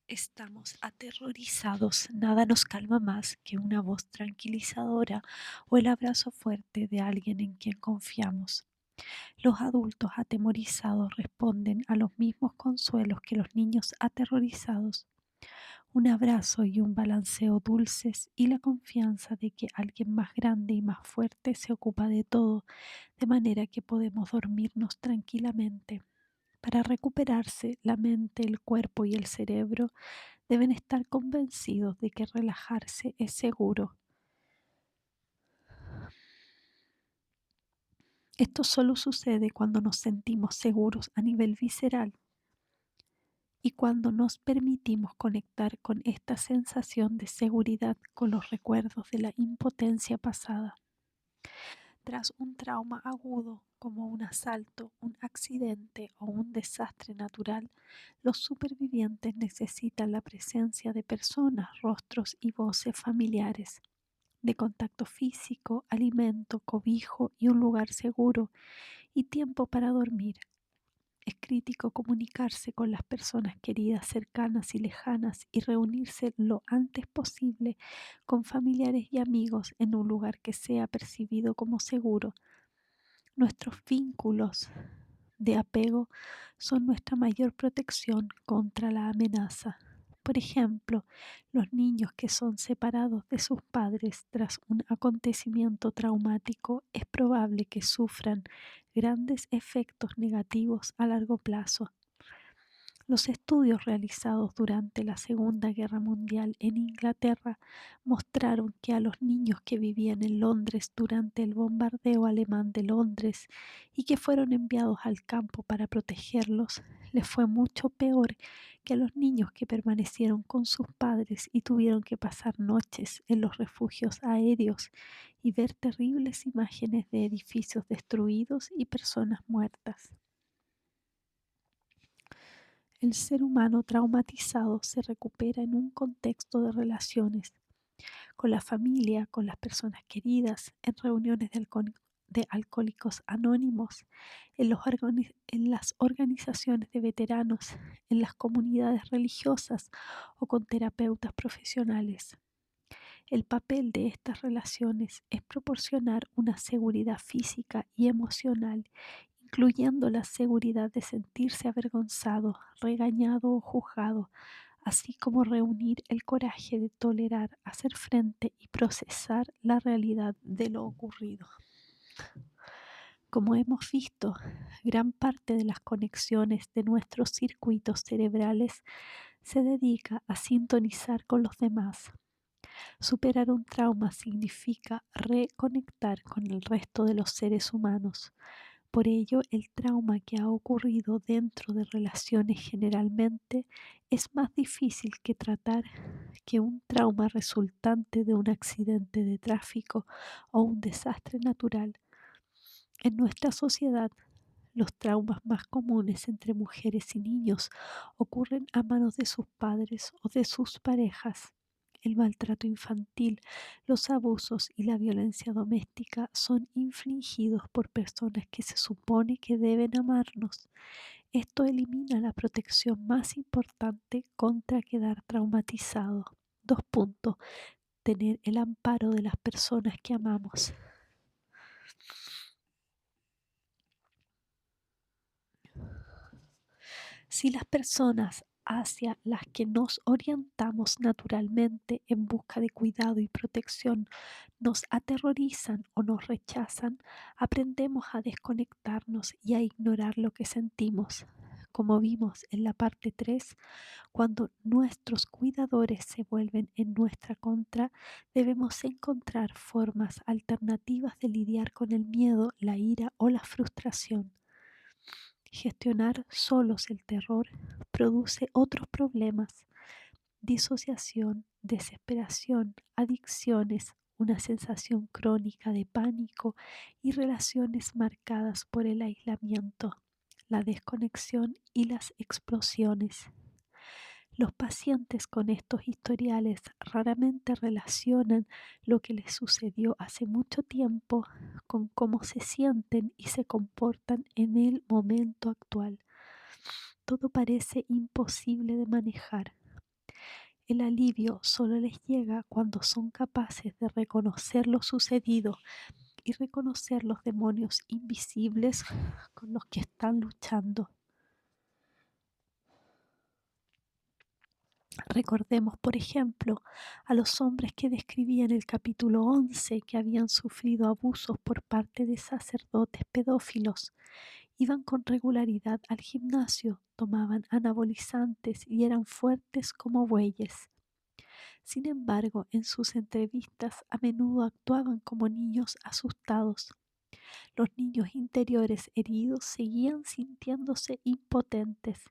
estamos aterrorizados, nada nos calma más que una voz tranquilizadora o el abrazo fuerte de alguien en quien confiamos. Los adultos atemorizados responden a los mismos consuelos que los niños aterrorizados. Un abrazo y un balanceo dulces y la confianza de que alguien más grande y más fuerte se ocupa de todo, de manera que podemos dormirnos tranquilamente. Para recuperarse, la mente, el cuerpo y el cerebro deben estar convencidos de que relajarse es seguro. Esto solo sucede cuando nos sentimos seguros a nivel visceral y cuando nos permitimos conectar con esta sensación de seguridad con los recuerdos de la impotencia pasada. Tras un trauma agudo como un asalto, un accidente o un desastre natural, los supervivientes necesitan la presencia de personas, rostros y voces familiares, de contacto físico, alimento, cobijo y un lugar seguro, y tiempo para dormir. Es crítico comunicarse con las personas queridas, cercanas y lejanas y reunirse lo antes posible con familiares y amigos en un lugar que sea percibido como seguro. Nuestros vínculos de apego son nuestra mayor protección contra la amenaza. Por ejemplo, los niños que son separados de sus padres tras un acontecimiento traumático es probable que sufran grandes efectos negativos a largo plazo. Los estudios realizados durante la Segunda Guerra Mundial en Inglaterra mostraron que a los niños que vivían en Londres durante el bombardeo alemán de Londres y que fueron enviados al campo para protegerlos, les fue mucho peor que a los niños que permanecieron con sus padres y tuvieron que pasar noches en los refugios aéreos y ver terribles imágenes de edificios destruidos y personas muertas. El ser humano traumatizado se recupera en un contexto de relaciones, con la familia, con las personas queridas, en reuniones de alcohólicos anónimos, en las organizaciones de veteranos, en las comunidades religiosas o con terapeutas profesionales. El papel de estas relaciones es proporcionar una seguridad física y emocional, incluyendo la seguridad de sentirse avergonzado, regañado o juzgado, así como reunir el coraje de tolerar, hacer frente y procesar la realidad de lo ocurrido. Como hemos visto, gran parte de las conexiones de nuestros circuitos cerebrales se dedica a sintonizar con los demás. Superar un trauma significa reconectar con el resto de los seres humanos. Por ello, el trauma que ha ocurrido dentro de relaciones generalmente es más difícil que tratar que un trauma resultante de un accidente de tráfico o un desastre natural. En nuestra sociedad, los traumas más comunes entre mujeres y niños ocurren a manos de sus padres o de sus parejas. el maltrato infantil, los abusos y la violencia doméstica son infligidos por personas que se supone que deben amarnos. Esto elimina la protección más importante contra quedar traumatizado. Dos puntos. Tener el amparo de las personas que amamos. Si las personas hacia las que nos orientamos naturalmente en busca de cuidado y protección nos aterrorizan o nos rechazan, aprendemos a desconectarnos y a ignorar lo que sentimos. Como vimos en la parte 3, cuando nuestros cuidadores se vuelven en nuestra contra, debemos encontrar formas alternativas de lidiar con el miedo, la ira o la frustración. Gestionar solos el terror produce otros problemas: disociación, desesperación, adicciones, una sensación crónica de pánico y relaciones marcadas por el aislamiento, la desconexión y las explosiones. Los pacientes con estos historiales raramente relacionan lo que les sucedió hace mucho tiempo con cómo se sienten y se comportan en el momento actual. Todo parece imposible de manejar. El alivio solo les llega cuando son capaces de reconocer lo sucedido y reconocer los demonios invisibles con los que están luchando. Recordemos, por ejemplo, a los hombres que describía en el capítulo 11 que habían sufrido abusos por parte de sacerdotes pedófilos. Iban con regularidad al gimnasio, tomaban anabolizantes y eran fuertes como bueyes. Sin embargo, en sus entrevistas a menudo actuaban como niños asustados. Los niños interiores heridos seguían sintiéndose impotentes.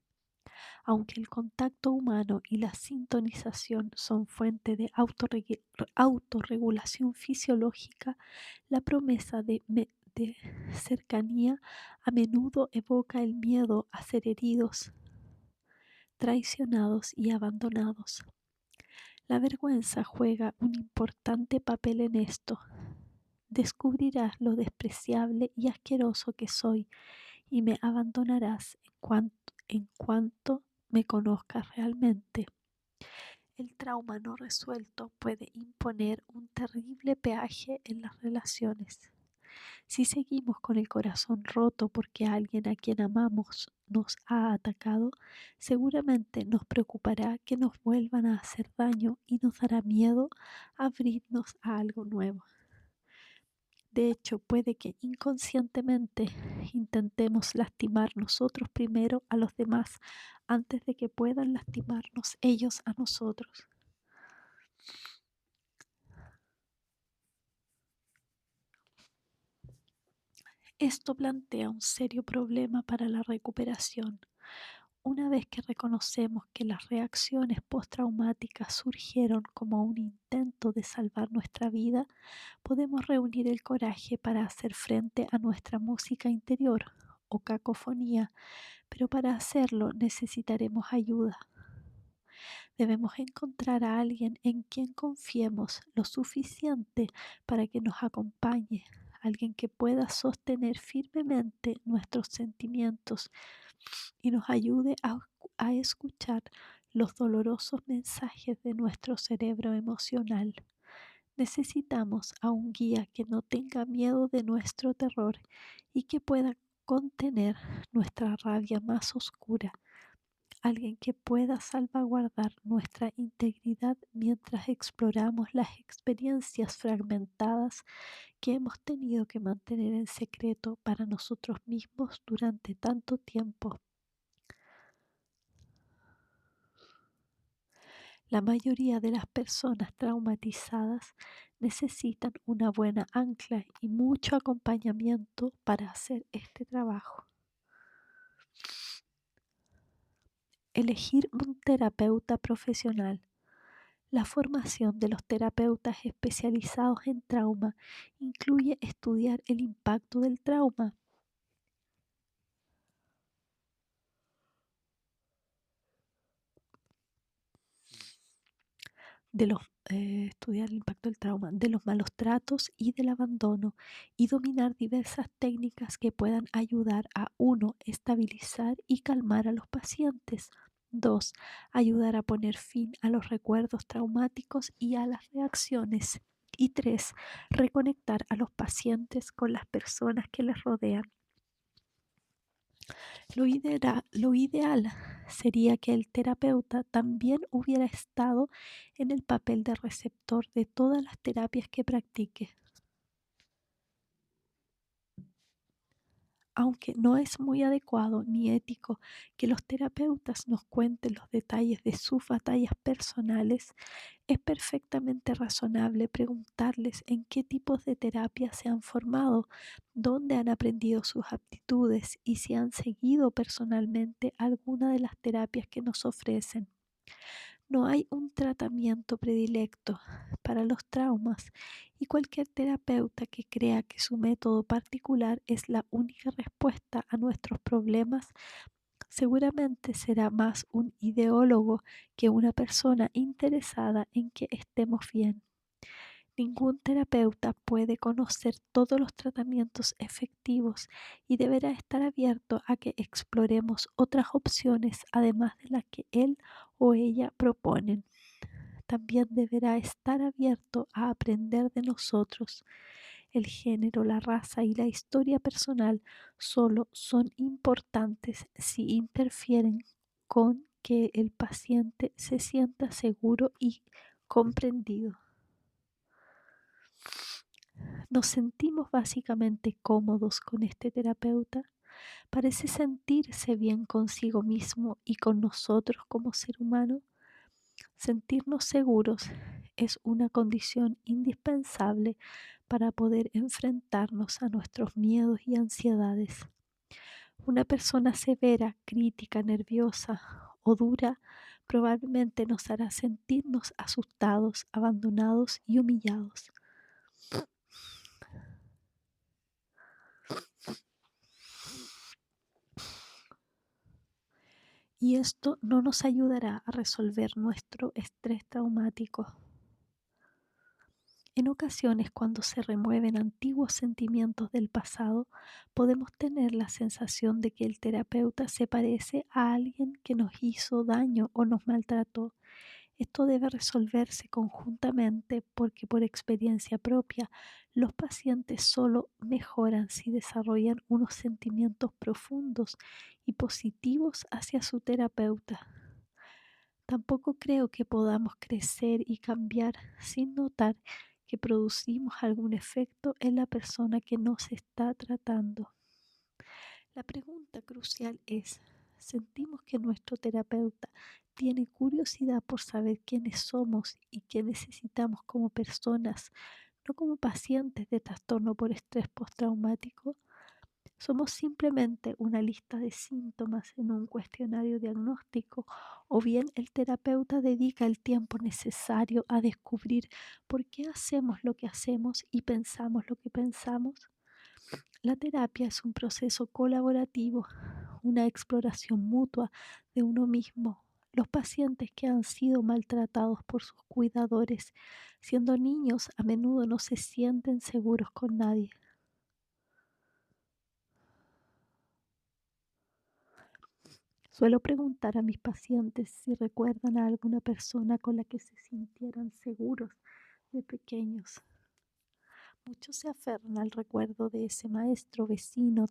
Aunque el contacto humano y la sintonización son fuente de autorregulación fisiológica, la promesa de cercanía a menudo evoca el miedo a ser heridos, traicionados y abandonados. La vergüenza juega un importante papel en esto. Descubrirás lo despreciable y asqueroso que soy y me abandonarás en cuanto me conozcas realmente. El trauma no resuelto puede imponer un terrible peaje en las relaciones. Si seguimos con el corazón roto porque alguien a quien amamos nos ha atacado, seguramente nos preocupará que nos vuelvan a hacer daño y nos dará miedo abrirnos a algo nuevo. De hecho, puede que inconscientemente intentemos lastimar nosotros primero a los demás antes de que puedan lastimarnos ellos a nosotros. Esto plantea un serio problema para la recuperación. Una vez que reconocemos que las reacciones postraumáticas surgieron como un intento de salvar nuestra vida, podemos reunir el coraje para hacer frente a nuestra música interior o cacofonía, pero para hacerlo necesitaremos ayuda. Debemos encontrar a alguien en quien confiemos lo suficiente para que nos acompañe, alguien que pueda sostener firmemente nuestros sentimientos y nos ayude a escuchar los dolorosos mensajes de nuestro cerebro emocional. Necesitamos a un guía que no tenga miedo de nuestro terror y que pueda contener nuestra rabia más oscura, alguien que pueda salvaguardar nuestra integridad mientras exploramos las experiencias fragmentadas que hemos tenido que mantener en secreto para nosotros mismos durante tanto tiempo. La mayoría de las personas traumatizadas necesitan una buena ancla y mucho acompañamiento para hacer este trabajo. Elegir un terapeuta profesional. La formación de los terapeutas especializados en trauma incluye estudiar el impacto del trauma, de los estudiar el impacto del trauma, de los malos tratos y del abandono, y dominar diversas técnicas que puedan ayudar a uno, estabilizar y calmar a los pacientes. 2. Ayudar a poner fin a los recuerdos traumáticos y a las reacciones. Y 3. Reconectar a los pacientes con las personas que les rodean. Lo ideal sería que el terapeuta también hubiera estado en el papel de receptor de todas las terapias que practique. Aunque no es muy adecuado ni ético que los terapeutas nos cuenten los detalles de sus batallas personales, es perfectamente razonable preguntarles en qué tipos de terapia se han formado, dónde han aprendido sus aptitudes y si han seguido personalmente alguna de las terapias que nos ofrecen. No hay un tratamiento predilecto para los traumas y cualquier terapeuta que crea que su método particular es la única respuesta a nuestros problemas seguramente será más un ideólogo que una persona interesada en que estemos bien. Ningún terapeuta puede conocer todos los tratamientos efectivos y deberá estar abierto a que exploremos otras opciones además de las que él o ella proponen. También deberá estar abierto a aprender de nosotros. El género, la raza y la historia personal solo son importantes si interfieren con que el paciente se sienta seguro y comprendido. Nos sentimos básicamente cómodos con este terapeuta. Parece sentirse bien consigo mismo y con nosotros como ser humano. Sentirnos seguros es una condición indispensable para poder enfrentarnos a nuestros miedos y ansiedades. Una persona severa, crítica, nerviosa o dura probablemente nos hará sentirnos asustados, abandonados y humillados. Y esto no nos ayudará a resolver nuestro estrés traumático. En ocasiones, cuando se remueven antiguos sentimientos del pasado, podemos tener la sensación de que el terapeuta se parece a alguien que nos hizo daño o nos maltrató. Esto debe resolverse conjuntamente porque por experiencia propia, los pacientes solo mejoran si desarrollan unos sentimientos profundos y positivos hacia su terapeuta. Tampoco creo que podamos crecer y cambiar sin notar que producimos algún efecto en la persona que nos está tratando. La pregunta crucial es, ¿sentimos que nuestro terapeuta tiene curiosidad por saber quiénes somos y qué necesitamos como personas, no como pacientes de trastorno por estrés postraumático? ¿Somos simplemente una lista de síntomas en un cuestionario diagnóstico o bien el terapeuta dedica el tiempo necesario a descubrir por qué hacemos lo que hacemos y pensamos lo que pensamos? La terapia es un proceso colaborativo, una exploración mutua de uno mismo. Los pacientes que han sido maltratados por sus cuidadores, siendo niños, a menudo no se sienten seguros con nadie. Suelo preguntar a mis pacientes si recuerdan a alguna persona con la que se sintieran seguros de pequeños. Muchos se aferran al recuerdo de ese maestro, vecino,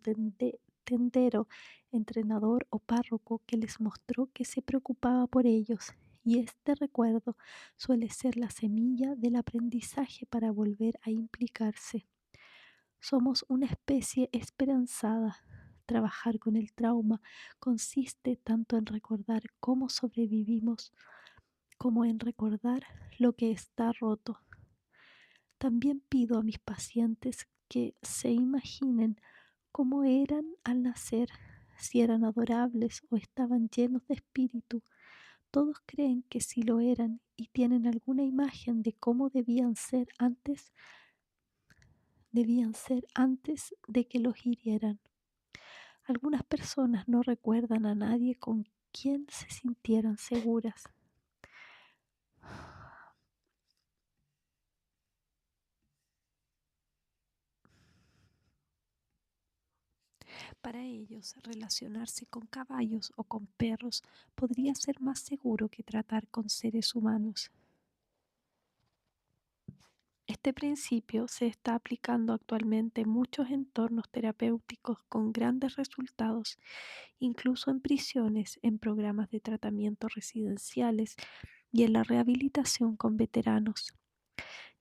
tendero, entrenador o párroco que les mostró que se preocupaba por ellos, y este recuerdo suele ser la semilla del aprendizaje para volver a implicarse. Somos una especie esperanzada. Trabajar con el trauma consiste tanto en recordar cómo sobrevivimos como en recordar lo que está roto. También pido a mis pacientes que se imaginen cómo eran al nacer, si eran adorables o estaban llenos de espíritu. Todos creen que sí lo eran y tienen alguna imagen de cómo debían ser antes de que los hirieran. Algunas personas no recuerdan a nadie con quien se sintieran seguras. Para ellos, relacionarse con caballos o con perros podría ser más seguro que tratar con seres humanos. Este principio se está aplicando actualmente en muchos entornos terapéuticos con grandes resultados, incluso en prisiones, en programas de tratamiento residenciales y en la rehabilitación con veteranos.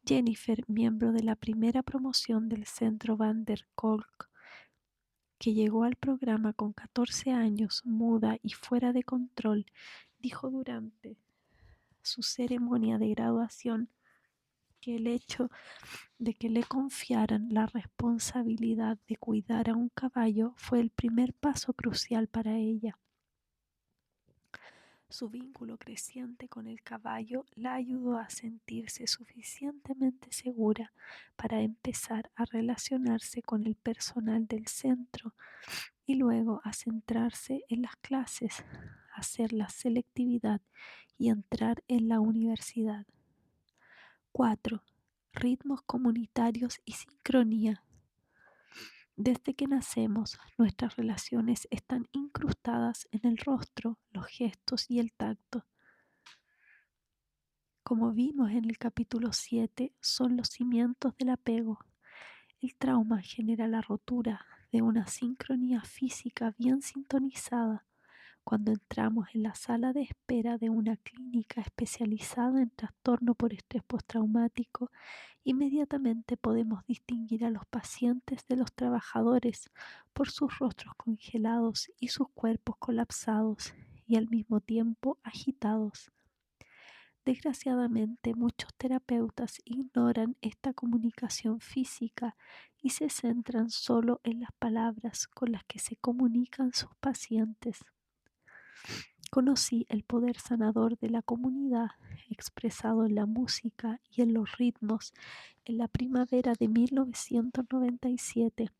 Jennifer, miembro de la primera promoción del Centro Van der Kolk, que llegó al programa con 14 años, muda y fuera de control, dijo durante su ceremonia de graduación que el hecho de que le confiaran la responsabilidad de cuidar a un caballo fue el primer paso crucial para ella. Su vínculo creciente con el caballo la ayudó a sentirse suficientemente segura para empezar a relacionarse con el personal del centro y luego a centrarse en las clases, hacer la selectividad y entrar en la universidad. 4. Ritmos comunitarios y sincronía. Desde que nacemos, nuestras relaciones están incrustadas en el rostro, los gestos y el tacto. Como vimos en el capítulo 7, son los cimientos del apego. El trauma genera la rotura de una sincronía física bien sintonizada. Cuando entramos en la sala de espera de una clínica especializada en trastorno por estrés postraumático, inmediatamente podemos distinguir a los pacientes de los trabajadores por sus rostros congelados y sus cuerpos colapsados y al mismo tiempo agitados. Desgraciadamente, muchos terapeutas ignoran esta comunicación física y se centran solo en las palabras con las que se comunican sus pacientes. Conocí el poder sanador de la comunidad expresado en la música y en los ritmos en la primavera de 1997,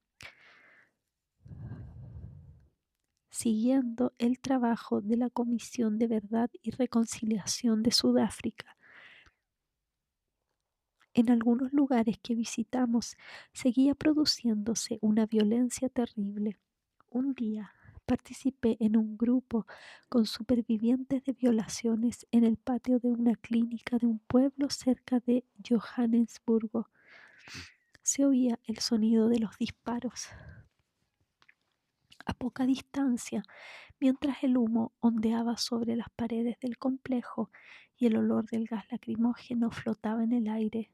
siguiendo el trabajo de la Comisión de Verdad y Reconciliación de Sudáfrica. En algunos lugares que visitamos seguía produciéndose una violencia terrible. Un día participé en un grupo con supervivientes de violaciones en el patio de una clínica de un pueblo cerca de Johannesburgo. Se oía el sonido de los disparos a poca distancia, mientras el humo ondeaba sobre las paredes del complejo y el olor del gas lacrimógeno flotaba en el aire.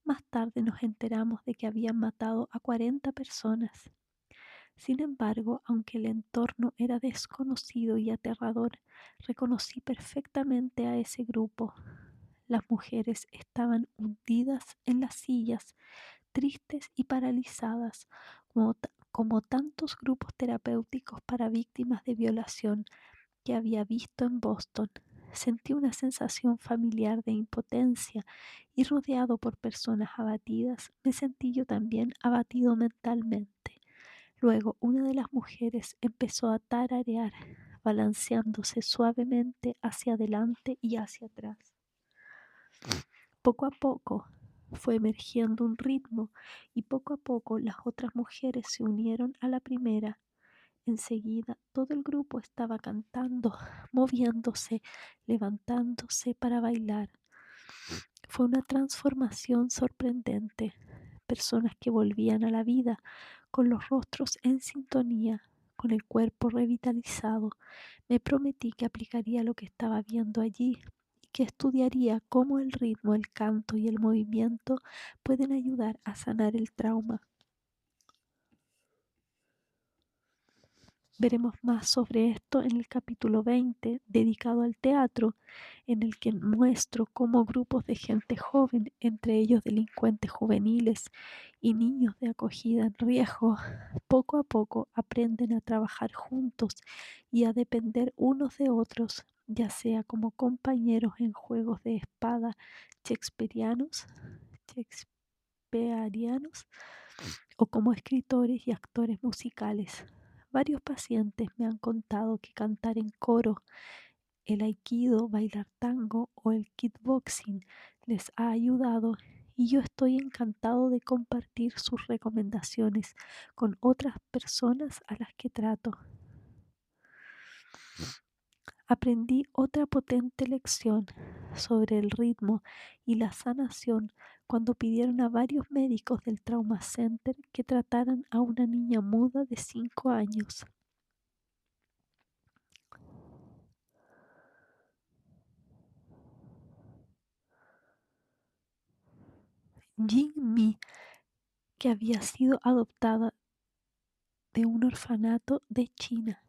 Más tarde nos enteramos de que habían matado a 40 personas. Sin embargo, aunque el entorno era desconocido y aterrador, reconocí perfectamente a ese grupo. Las mujeres estaban hundidas en las sillas, tristes y paralizadas, como tantos grupos terapéuticos para víctimas de violación que había visto en Boston. Sentí una sensación familiar de impotencia y rodeado por personas abatidas, me sentí yo también abatido mentalmente. Luego una de las mujeres empezó a tararear, balanceándose suavemente hacia adelante y hacia atrás. Poco a poco fue emergiendo un ritmo y poco a poco las otras mujeres se unieron a la primera. Enseguida todo el grupo estaba cantando, moviéndose, levantándose para bailar. Fue una transformación sorprendente. Personas que volvían a la vida con los rostros en sintonía, con el cuerpo revitalizado. Me prometí que aplicaría lo que estaba viendo allí y que estudiaría cómo el ritmo, el canto y el movimiento pueden ayudar a sanar el trauma. Veremos más sobre esto en el capítulo 20, dedicado al teatro, en el que muestro cómo grupos de gente joven, entre ellos delincuentes juveniles y niños de acogida en riesgo, poco a poco aprenden a trabajar juntos y a depender unos de otros, ya sea como compañeros en juegos de espada shakespearianos o como escritores y actores musicales. Varios pacientes me han contado que cantar en coro, el aikido, bailar tango o el kickboxing les ha ayudado y yo estoy encantado de compartir sus recomendaciones con otras personas a las que trato. Aprendí otra potente lección sobre el ritmo y la sanación cuando pidieron a varios médicos del Trauma Center que trataran a una niña muda de 5 años. Jing Mi, que había sido adoptada de un orfanato de China.